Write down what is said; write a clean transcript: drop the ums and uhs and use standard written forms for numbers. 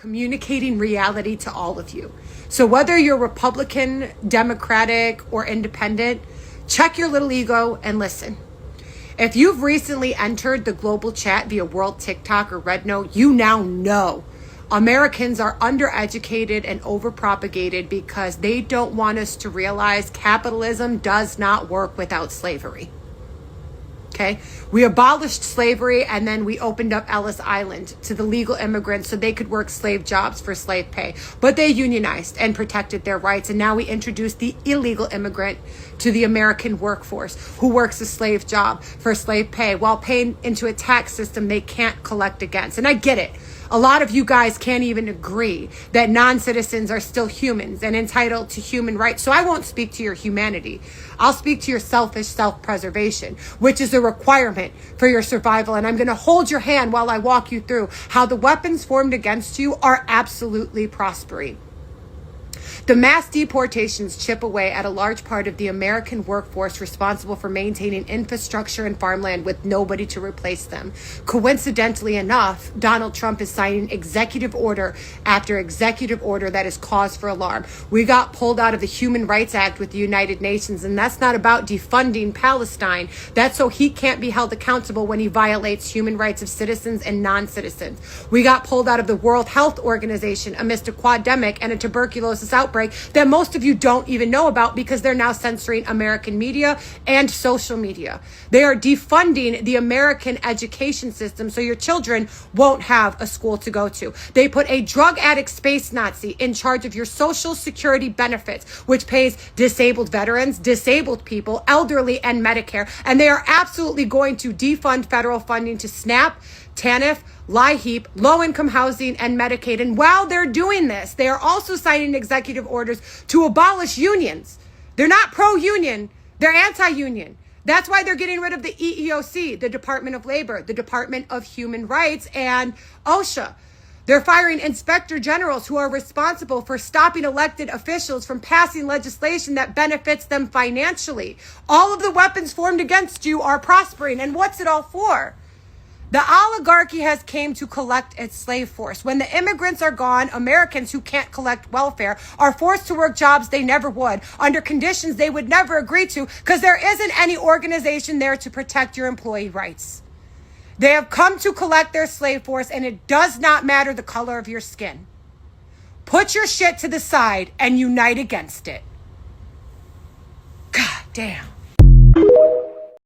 communicating reality to all of you. So whether you're Republican, Democratic, or independent, check your little ego and listen. If you've recently entered the global chat via World TikTok or RedNote, you now know Americans are undereducated and overpropagated because they don't want us to realize capitalism does not work without slavery. Okay, we abolished slavery and then we opened up Ellis Island to the legal immigrants so they could work slave jobs for slave pay. But they unionized and protected their rights. And now we introduced the illegal immigrant to the American workforce who works a slave job for slave pay while paying into a tax system they can't collect against. And I get it. A lot of you guys can't even agree that non-citizens are still humans and entitled to human rights. So I won't speak to your humanity. I'll speak to your selfish self-preservation, which is a requirement for your survival. And I'm going to hold your hand while I walk you through how the weapons formed against you are absolutely prospering. The mass deportations chip away at a large part of the American workforce responsible for maintaining infrastructure and farmland with nobody to replace them. Coincidentally enough, Donald Trump is signing executive order after executive order that is cause for alarm. We got pulled out of the Human Rights Act with the United Nations, and that's not about defunding Palestine. That's so he can't be held accountable when he violates human rights of citizens and non-citizens. We got pulled out of the World Health Organization amidst a quademic and a tuberculosis outbreak that most of you don't even know about because they're now censoring American media and social media. They are defunding the American education system so your children won't have a school to go to. They put a drug addict space Nazi in charge of your Social Security benefits, which pays disabled veterans, disabled people, elderly, and Medicare. And they are absolutely going to defund federal funding to SNAP, TANF, LIHEAP, low-income housing, and Medicaid. And while they're doing this, they are also signing executive orders to abolish unions. They're not pro-union, they're anti-union. That's why they're getting rid of the EEOC, the Department of Labor, the Department of Human Rights, and OSHA. They're firing inspector generals who are responsible for stopping elected officials from passing legislation that benefits them financially. All of the weapons formed against you are prospering. And what's it all for? The oligarchy has came to collect its slave force. When the immigrants are gone, Americans who can't collect welfare are forced to work jobs they never would, under conditions they would never agree to, because there isn't any organization there to protect your employee rights. They have come to collect their slave force, and it does not matter the color of your skin. Put your shit to the side and unite against it. God damn.